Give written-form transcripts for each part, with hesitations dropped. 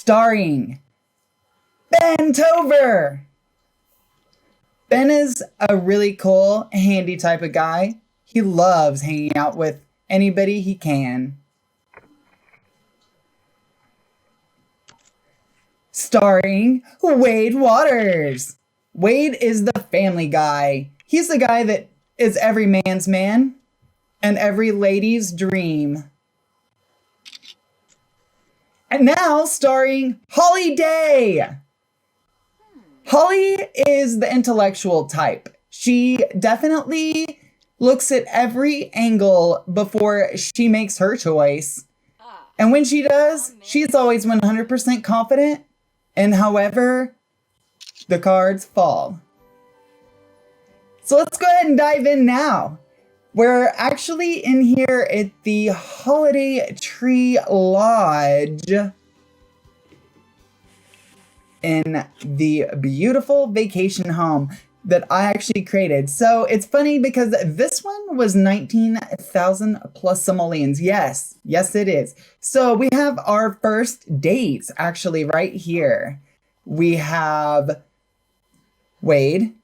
starring Ben Tover. Ben is a really cool, handy type of guy. He loves hanging out with anybody he can. Starring Wade Waters. Wade is the family guy. He's the guy that is every man's man and every lady's dream. And now starring Holly Day. Holly is the intellectual type. She definitely looks at every angle before she makes her choice. And when she does, she's always 100% confident in however the cards fall. So let's go ahead and dive in now. We're actually in here at the Holiday Tree Lodge in the beautiful vacation home that I actually created. So it's funny because this one was 19,000 plus simoleons. Yes, it is. So we have our first dates actually right here. We have Wade,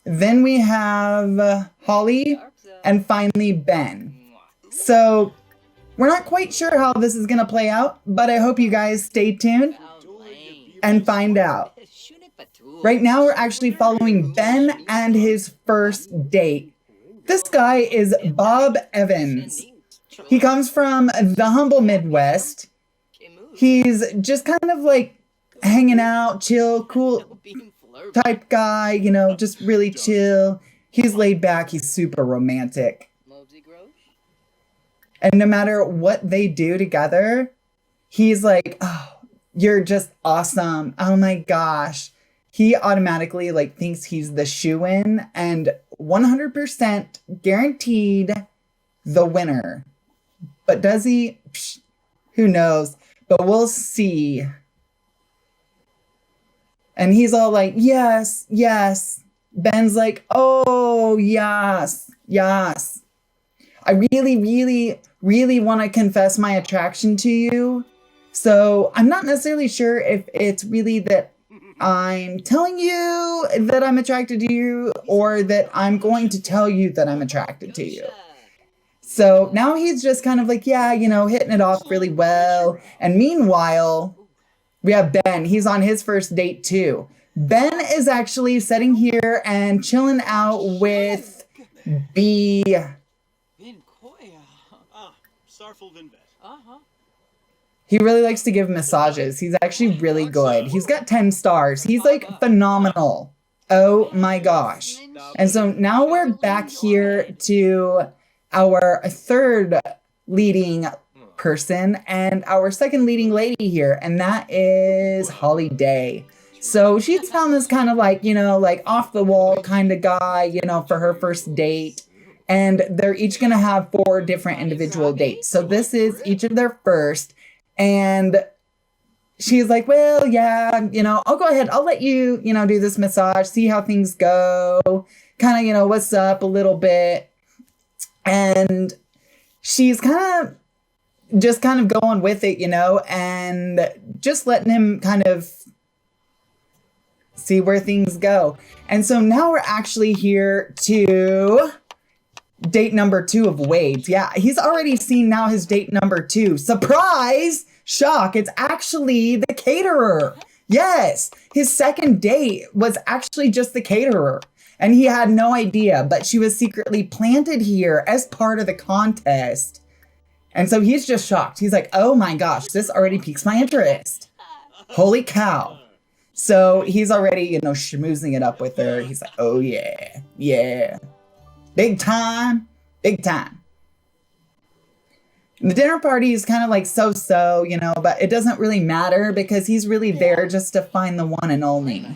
then we have Holly, and finally Ben. So we're not quite sure how this is gonna play out, but I hope you guys stay tuned and find out. Right now we're actually following Ben and his first date. This guy is Bob Evans. He comes from the humble Midwest. He's just kind of like hanging out, chill, cool type guy, you know, just really chill. He's laid back, he's super romantic. And no matter what they do together, he's like, oh, you're just awesome. Oh my gosh. He automatically like thinks he's the shoo-in and 100% guaranteed the winner. But does he? Psh, who knows? But we'll see. And he's all like, yes, yes. Ben's like, oh, yes, yes. I really want to confess my attraction to you. So I'm not necessarily sure if it's really that I'm telling you that I'm attracted to you or that I'm going to tell you that I'm attracted to you. So now he's just kind of like, yeah, you know, hitting it off really well. And meanwhile, we have Ben. He's on his first date too. Ben is actually sitting here and chilling out with B. He really likes to give massages. He's actually really good. He's got 10 stars. He's like phenomenal. Oh my gosh. And so now we're back here to our third leading person and our second leading lady here. And that is Holly Day. So she's found this kind of like, you know, like off the wall kind of guy, you know, for her first date. And they're each going to have 4 different individual dates. So this is each of their first. And she's like, well, yeah, you know, I'll go ahead. I'll let you, you know, do this massage, see how things go. Kind of, you know, what's up a little bit. And she's kind of going with it, you know, and just letting him kind of see where things go. And so now we're actually here to date number 2 of Wade's. Yeah, he's already seen now his date number 2. Surprise! Shock, it's actually the caterer. Yes, his second date was actually just the caterer. And he had no idea, but she was secretly planted here as part of the contest. And so he's just shocked. He's like, oh my gosh, this already piques my interest. Holy cow. So he's already, you know, schmoozing it up with her. He's like, oh yeah, yeah. Big time, big time. The dinner party is kind of like so-so, you know, but it doesn't really matter because he's really there just to find the one and only.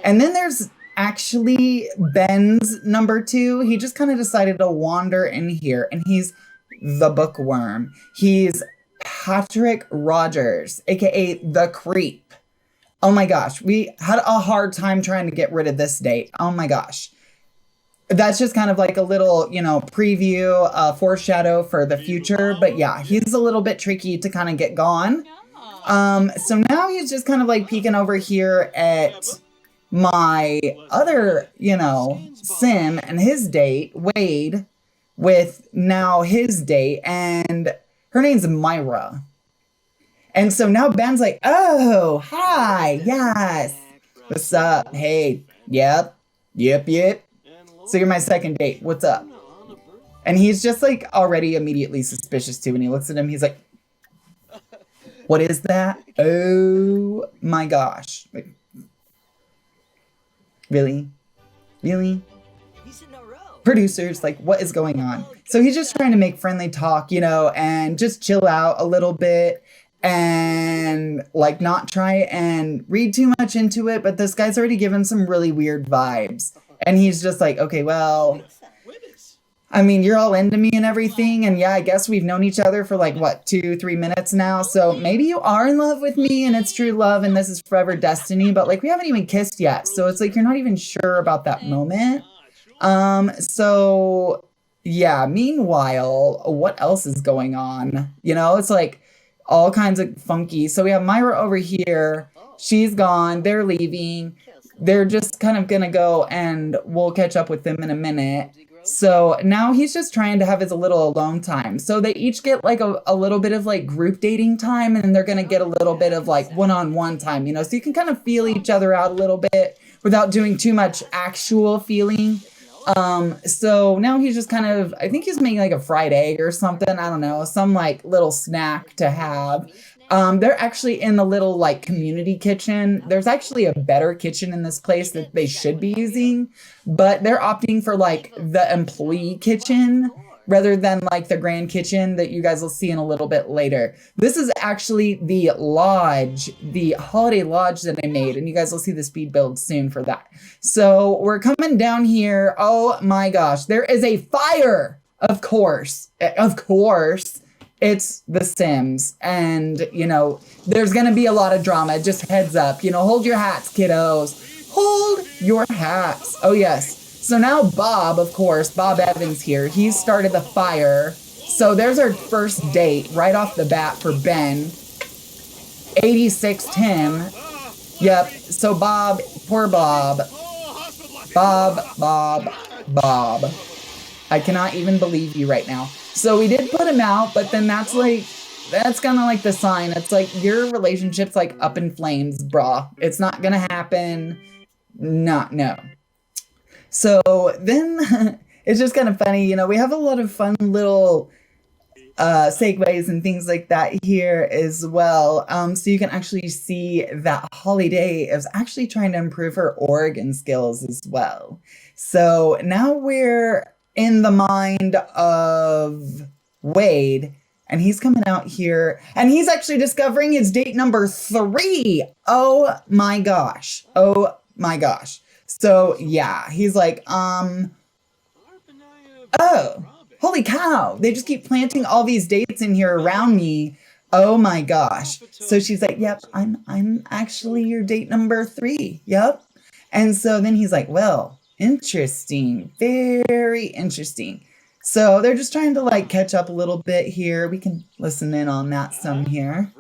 And then there's actually Ben's number 2. He just kind of decided to wander in here and he's the bookworm. He's Patrick Rogers, aka the creep. Oh my gosh, we had a hard time trying to get rid of this date. Oh my gosh. That's just kind of like a little, you know, preview, foreshadow for the future. But yeah, he's a little bit tricky to kind of get gone. So now he's just kind of like peeking over here at my other, sim and his date, Wade, with now his date, and her name's Myra. And so now Ben's like, oh, hi, yes. What's up? Hey, yep. So you're my second date. What's up? And he's just like already immediately suspicious too. When he looks at him, he's like, what is that? Oh my gosh. Like, really? Producers, like, what is going on? So he's just trying to make friendly talk, and just chill out a little bit and like not try and read too much into it. But this guy's already given some really weird vibes. And he's just like, okay, well, I mean, you're all into me and everything. And yeah, I guess we've known each other for like, what, 2-3 minutes now. So maybe you are in love with me and it's true love and this is forever destiny. But like, we haven't even kissed yet. So it's like, you're not even sure about that moment. So yeah, meanwhile, what else is going on? It's like all kinds of funky. So we have Myra over here. She's gone. They're leaving. They're just kind of going to go and we'll catch up with them in a minute. So now he's just trying to have his little alone time. So they each get like a little bit of like group dating time, and then they're going to get a little bit of like one-on-one time, so you can kind of feel each other out a little bit without doing too much actual feeling. So now he's just kind of, I think he's making like a fried egg or something. I don't know, some like little snack to have. They're actually in the little like community kitchen. There's actually a better kitchen in this place that they should be using, but they're opting for like the employee kitchen rather than like the grand kitchen that you guys will see in a little bit later. This is actually the lodge, the holiday lodge that I made, and you guys will see the speed build soon for that. So we're coming down here. Oh my gosh, there is a fire. Of course. It's The Sims, and, there's going to be a lot of drama. Just heads up, hold your hats, kiddos. Hold your hats. Oh, yes. So now Bob, of course, Bob Evans here, he started the fire. So there's our first date right off the bat for Ben. 86 Tim. Yep. So Bob, poor Bob. Bob. I cannot even believe you right now. So we did put him out, but then that's kind of like the sign. It's like your relationship's like up in flames, brah. It's not gonna happen. No. So then it's just kind of funny, we have a lot of fun little segues and things like that here as well. So you can actually see that Holiday is actually trying to improve her organ skills as well. So now we're in the mind of Wade, and he's coming out here, and he's actually discovering his date number 3. Oh my gosh. So yeah, he's like, oh, holy cow, they just keep planting all these dates in here around me. Oh my gosh. So she's like, yep, I'm actually your date number 3. Yep. And so then he's like, well, interesting. Very interesting. So they're just trying to like catch up a little bit here. We can listen in on that some here.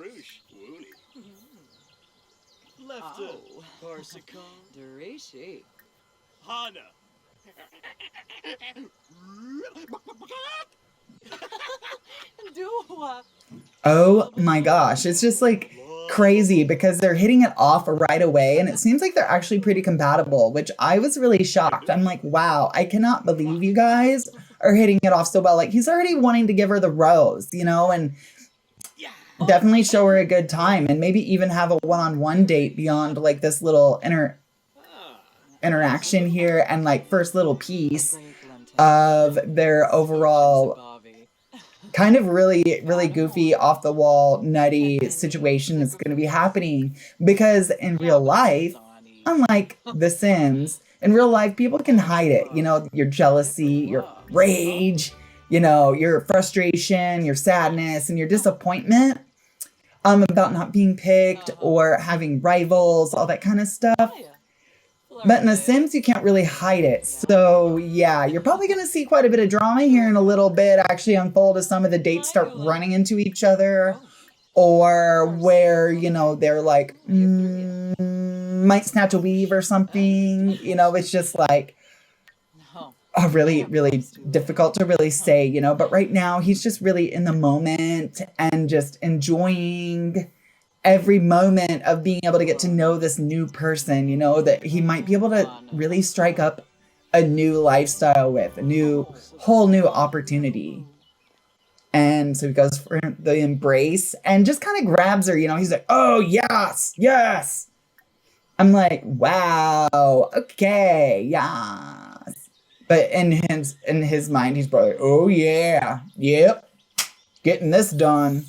Oh my gosh. It's just like crazy because they're hitting it off right away, and it seems like they're actually pretty compatible, which I was really shocked. I'm like, wow, I cannot believe you guys are hitting it off so well. Like, he's already wanting to give her the rose, and definitely show her a good time, and maybe even have a one-on-one date beyond like this little interaction here and like first little piece of their overall kind of really, really goofy, off the wall, nutty situation that's going to be happening. Because in real life, unlike The Sims, in real life, people can hide it. Your jealousy, your rage, your frustration, your sadness, and your disappointment about not being picked or having rivals, all that kind of stuff. But in The Sims, you can't really hide it. So yeah, you're probably going to see quite a bit of drama here in a little bit actually unfold as some of the dates start running into each other. or where, you know, they're like, might snatch a weave or something. You know, it's just like, really, really difficult to really say, you know, but right now he's just really in the moment and just enjoying every moment of being able to get to know this new person, you know, that he might be able to really strike up a new lifestyle with, whole new opportunity. And so he goes for the embrace and just kind of grabs her, you know, he's like, oh, yes, yes. I'm like, wow, okay, yes. But in his mind, he's probably like, oh, yeah, yep, getting this done.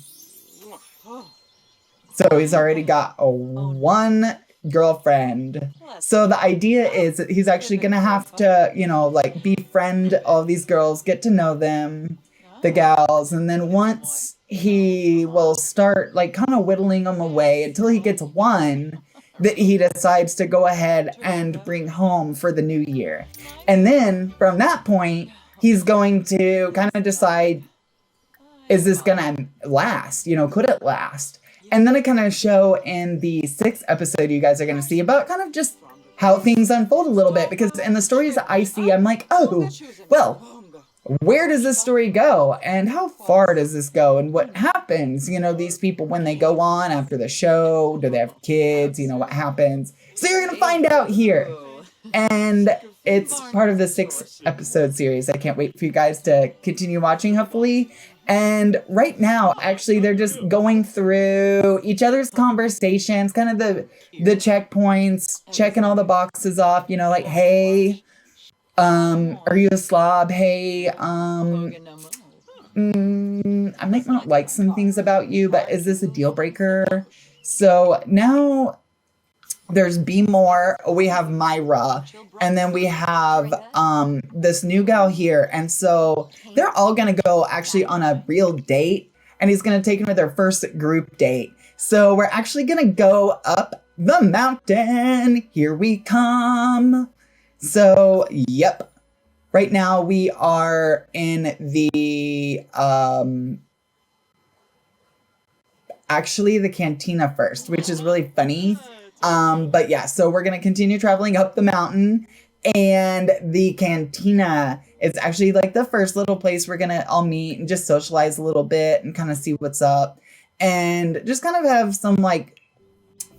So he's already got one girlfriend. So the idea is that he's actually going to have to, you know, like befriend all these girls, get to know them, the gals. And then once he will start like kind of whittling them away until he gets one that he decides to go ahead and bring home for the new year. And then from that point, he's going to kind of decide, is this going to last? You know, could it last? And then I kind of show in the 6th episode you guys are going to see about kind of just how things unfold a little bit. Because in the stories that I see, I'm like, oh, well, where does this story go? And how far does this go? And what happens? You know, these people, when they go on after the show, do they have kids? You know, what happens? So you're going to find out here. And it's part of the 6 episode series. I can't wait for you guys to continue watching, hopefully. And right now, actually, they're just going through each other's conversations, kind of the checkpoints, checking all the boxes off, you know, like, hey, are you a slob? Hey, I might not like some things about you, but is this a deal breaker? So now there's Be More, we have Myra, and then we have this new gal here. And so they're all going to go actually on a real date, and he's going to take them to their first group date. So we're actually going to go up the mountain. Here we come. So, yep. Right now we are in the, actually the cantina first, which is really funny. But yeah, so we're going to continue traveling up the mountain, and the cantina is actually like the first little place we're going to all meet and just socialize a little bit and kind of see what's up and just kind of have some like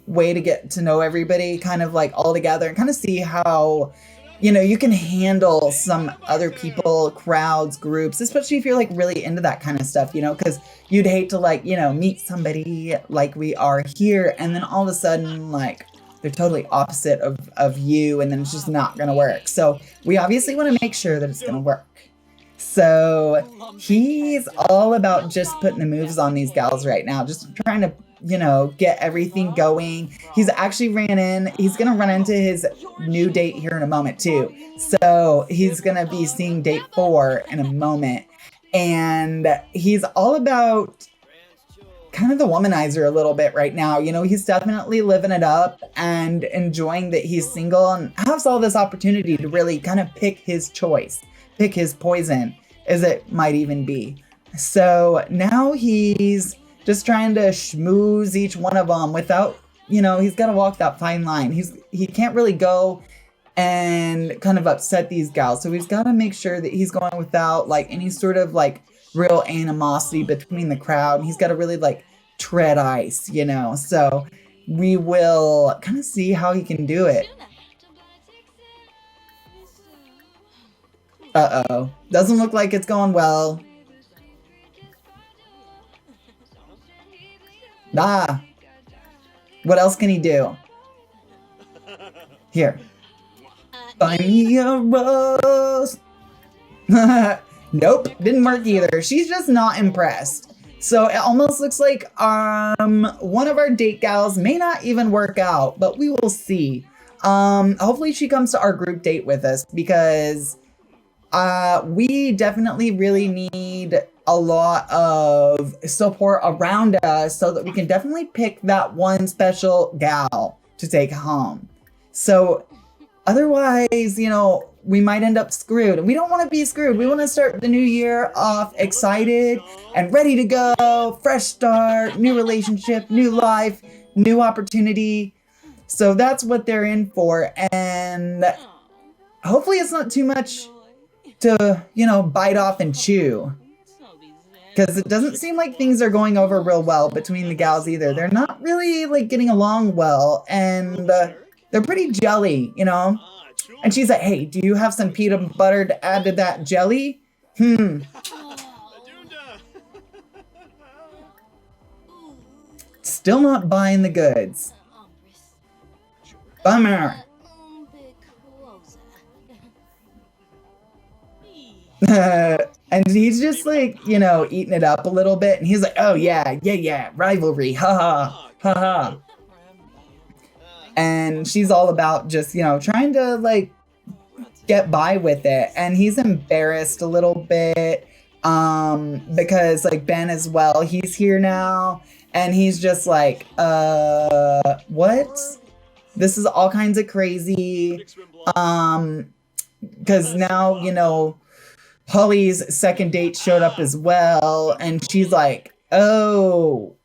way to get to know everybody kind of like all together and kind of see how, you know, you can handle some other people, crowds, groups, especially if you're like really into that kind of stuff, you know, because you'd hate to like, you know, meet somebody like we are here and then all of a sudden like they're totally opposite of you and then it's just not going to work. So we obviously want to make sure that it's going to work. So he's all about just putting the moves on these gals right now, just trying to, you know, get everything going. He's actually he's going to run into his new date here in a moment too. So he's going to be seeing date 4 in a moment. And he's all about kind of the womanizer a little bit right now. You know, he's definitely living it up and enjoying that he's single and has all this opportunity to really kind of pick his choice, pick his poison, as it might even be. So now he's just trying to schmooze each one of them without, you know, he's got to walk that fine line. He can't really go and kind of upset these gals. So he's got to make sure that he's going without like any sort of like real animosity between the crowd. He's got to really like tread ice, you know. So we will kind of see how he can do it. Uh-oh. Doesn't look like it's going well. Ah. What else can he do? Here. Find me a rose. Nope, didn't work either. She's just not impressed. So it almost looks like one of our date gals may not even work out, but we will see. Hopefully she comes to our group date with us because we definitely really need a lot of support around us so that we can definitely pick that one special gal to take home. So Otherwise, we might end up screwed. And we don't want to be screwed. We want to start the new year off excited and ready to go. Fresh start, new relationship, new life, new opportunity. So that's what they're in for. And hopefully it's not too much to, bite off and chew. Because it doesn't seem like things are going over real well between the gals either. They're not really, getting along well. And they're pretty jelly, And she's like, hey, do you have some peanut butter to add to that jelly? Still not buying the goods. Bummer. And he's just eating it up a little bit. And he's like, oh yeah, rivalry, haha. And she's all about just, trying to get by with it. And he's embarrassed a little bit because Ben as well, he's here now. And he's just like, what? This is all kinds of crazy. Because now, Holly's second date showed up as well. And she's like, oh,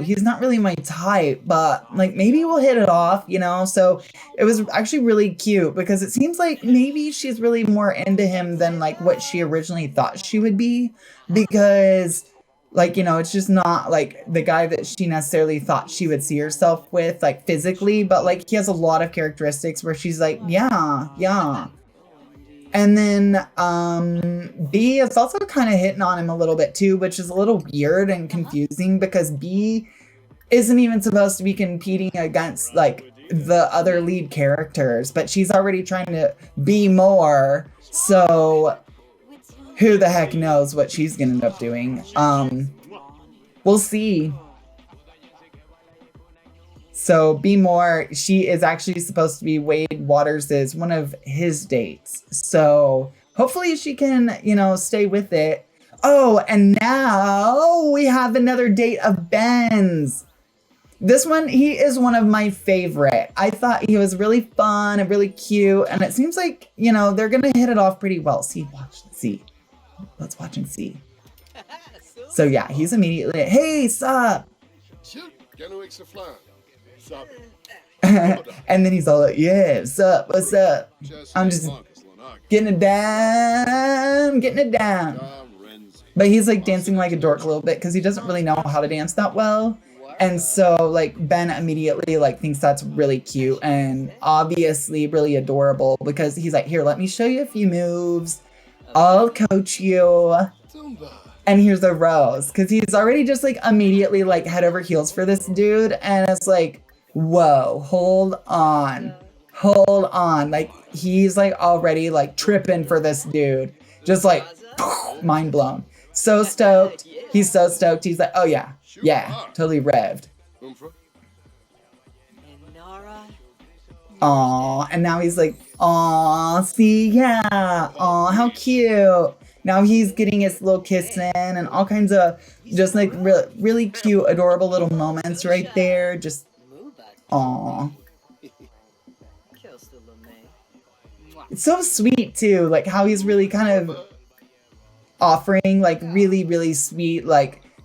he's not really my type, but maybe we'll hit it off, So it was actually really cute because it seems like maybe she's really more into him than what she originally thought she would be, because it's just not the guy that she necessarily thought she would see herself with physically, but he has a lot of characteristics where she's like, yeah. And then B is also kind of hitting on him a little bit too, which is a little weird and confusing because B isn't even supposed to be competing against the other lead characters, but she's already trying to be more. So who the heck knows what she's gonna end up doing? We'll see. So Be More, she is actually supposed to be Wade Waters' one of his dates. So hopefully she can, stay with it. Oh, and now we have another date of Ben's. This one, he is one of my favorite. I thought he was really fun and really cute. And it seems like, they're going to hit it off pretty well. See. Let's watch and see. So yeah, he's immediately, hey, sup? And then he's all like, yeah, what's up? I'm just getting it down. But he's dancing like a dork a little bit because he doesn't really know how to dance that well. And so Ben immediately thinks that's really cute and obviously really adorable because he's like, here, let me show you a few moves. I'll coach you. And here's the rose because he's already just immediately head over heels for this dude. And it's whoa, hold on. He's already tripping for this dude. Just mind blown. So stoked. He's so stoked. He's like, oh yeah, totally revved. Aw, and now he's like, aw, see, yeah, aw, how cute. Now he's getting his little kiss in and all kinds of just really cute, adorable little moments right there. Just, aw. It's so sweet too, how he's really kind of offering really, really sweet,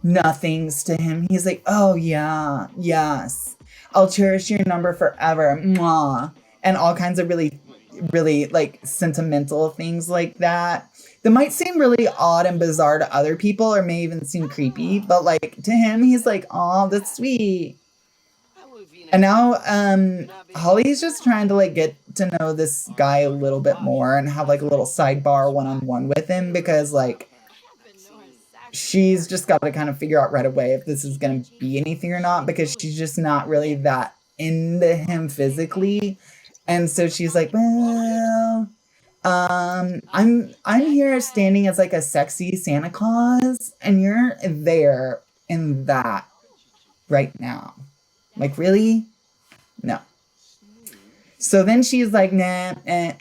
nothings to him. He's like, oh yeah, yes. I'll cherish your number forever. Mwah. And all kinds of really, really sentimental things like that. That might seem really odd and bizarre to other people or may even seem creepy, but to him, he's like, oh, that's sweet. And now Holly's just trying to get to know this guy a little bit more and have a little sidebar one-on-one with him because she's just got to kind of figure out right away if this is going to be anything or not because she's just not really that into him physically. And so she's like, well, I'm here standing as a sexy Santa Claus and you're there in that right now. Really? No. So then she's like, nah. And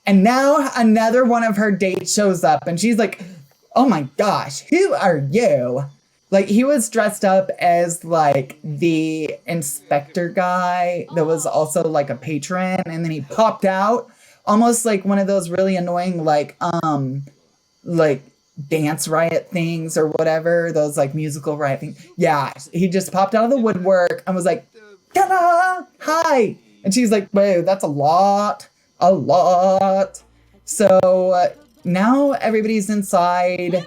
now another one of her dates shows up and she's like, oh my gosh, who are you? Like, he was dressed up as, like, the inspector guy that was also, like, a patron, and then he popped out, almost like one of those really annoying, like, dance riot things or whatever, those, like, musical riot things. Yeah, he just popped out of the woodwork and was like, ta-da! Hi! And she's like, whoa, that's a lot. A lot. So, now everybody's inside,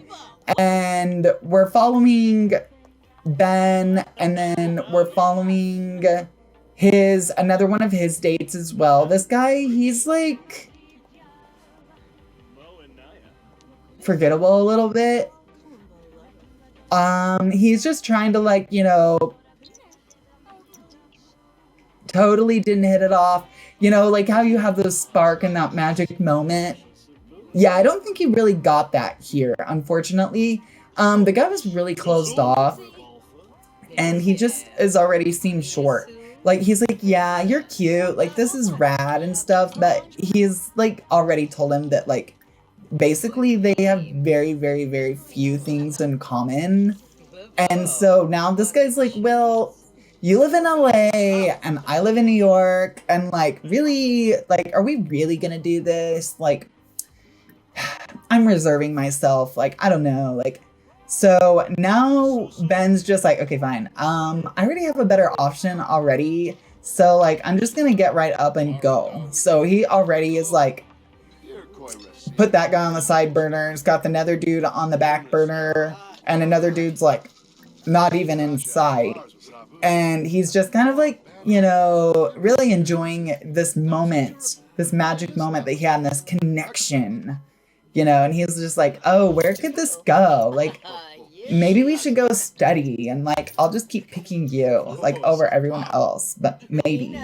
and we're following Ben, and then we're following another one of his dates as well. This guy, he's like forgettable a little bit. He's just trying to, like, you know, totally didn't hit it off. You know, like how you have those spark and that magic moment. Yeah, I don't think he really got that here, unfortunately. The guy was really closed off, and he just is already seemed short. Like, he's like, yeah, you're cute, like, this is rad and stuff, but he's, like, already told him that, like, basically they have very, very, very few things in common. And so now this guy's like, well, you live in LA, and I live in New York, and, like, really, like, are we really gonna do this? Like, I'm reserving myself, like, I don't know, like, so now Ben's just like, okay, fine, I already have a better option already, so, like, I'm just gonna get right up and go. So he already is like, put that guy on the side burner, has got another dude on the back burner, and another dude's like not even in sight, and he's just kind of like, you know, really enjoying this moment, this magic moment that he had in this connection. You know, and he's just like, oh, where could this go? Like, maybe we should go study, and, like, I'll just keep picking you, like, over everyone else, but maybe.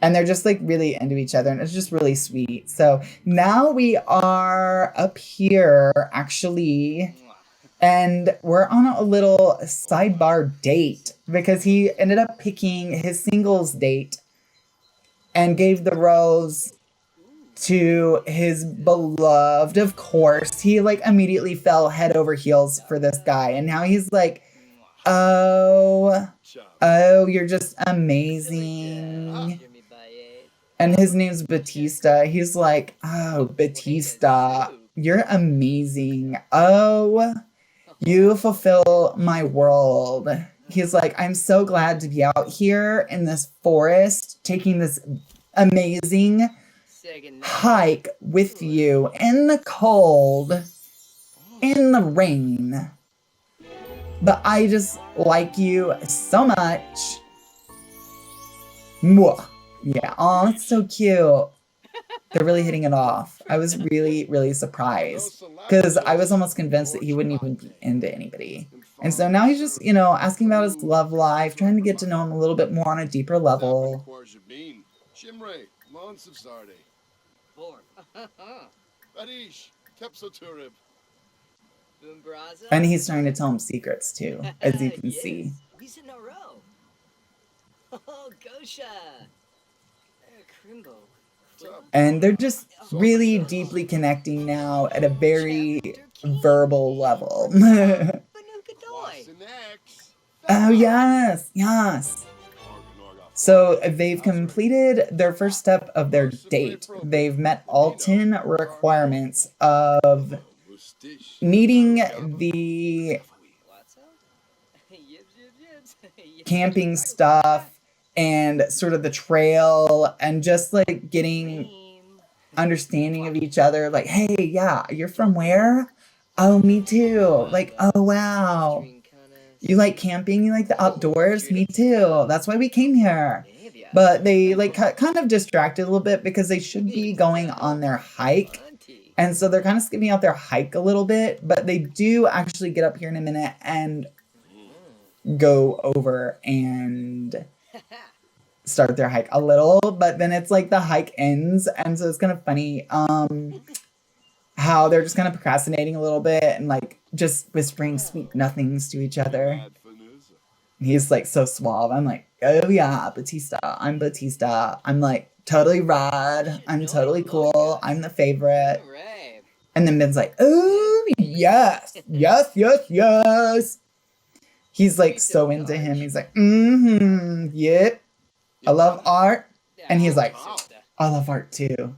And they're just, like, really into each other, and it's just really sweet. So now we are up here, actually, and we're on a little sidebar date, because he ended up picking his singles date and gave the rose to his beloved. Of course, he, like, immediately fell head over heels for this guy, and now he's like, oh, you're just amazing. And his name's Batista. He's like, oh, Batista, you're amazing. Oh, you fulfill my world. He's like, I'm so glad to be out here in this forest, taking this amazing hike with you in the cold, in the rain. But I just like you so much. Mwah. Yeah, oh, it's so cute. They're really hitting it off. I was really, really surprised, because I was almost convinced that he wouldn't even be into anybody. And so now he's just, you know, asking about his love life, trying to get to know him a little bit more on a deeper level. And he's trying to tell him secrets too, as you can see. And they're just really deeply connecting now at a very verbal level. Oh, yes, yes. So they've completed their first step of their date. They've met all 10 requirements of needing the camping stuff and sort of the trail, and just, like, getting understanding of each other. Like, hey, yeah, you're from where? Oh, me too. Like, oh, wow. You like camping? You like the outdoors? Me too. That's why we came here. But they, like, kind of distracted a little bit, because they should be going on their hike. And so they're kind of skipping out their hike a little bit, but they do actually get up here in a minute and go over and start their hike a little, but then it's like the hike ends, and so it's kind of funny how they're just kind of procrastinating a little bit and, like, just whispering sweet nothings to each other. He's, like, so suave. I'm like, oh yeah, Batista, I'm Batista, I'm, like, totally rad, I'm totally cool, I'm the favorite. And then Ben's like, oh yes, yes, yes, yes. He's like so into him. He's like, yep. I love art. And he's like, I love art too.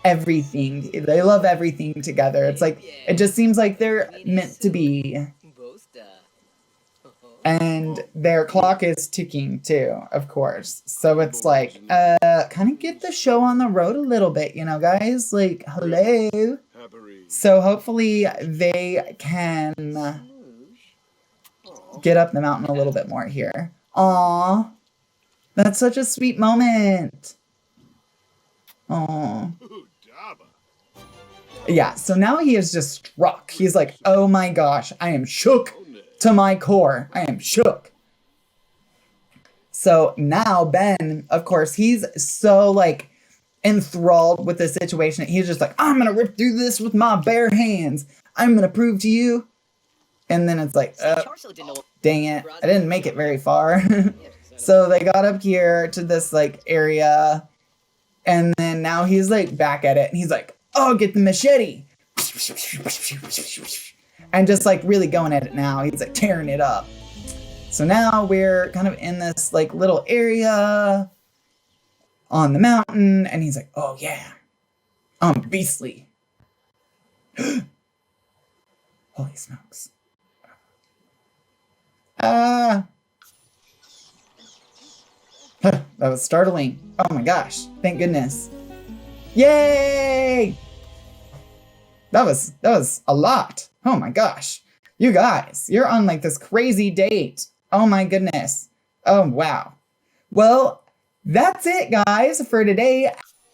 Everything. They love everything together. It's like, it just seems like they're meant to be. And their clock is ticking too, of course. So it's like, kind of get the show on the road a little bit, you know, guys? Like, hello. So hopefully they can get up the mountain a little bit more here. Aw. That's such a sweet moment. Aw. Yeah, so now he is just struck. He's like, oh my gosh, I am shook to my core. I am shook. So now Ben, of course, he's so like enthralled with the situation. He's just like, I'm gonna rip through this with my bare hands. I'm gonna prove to you. And then it's like, dang it, I didn't make it very far. So they got up here to this like area, and then now he's like back at it, and he's like, oh, get the machete. And just like really going at it now. He's like tearing it up. So now we're kind of in this like little area on the mountain, and he's like, oh yeah, I'm beastly. Holy smokes. That was startling. Oh my gosh. Thank goodness. Yay! That was a lot. Oh my gosh. You guys, you're on like this crazy date. Oh my goodness. Oh wow. Well, that's it, guys, for today.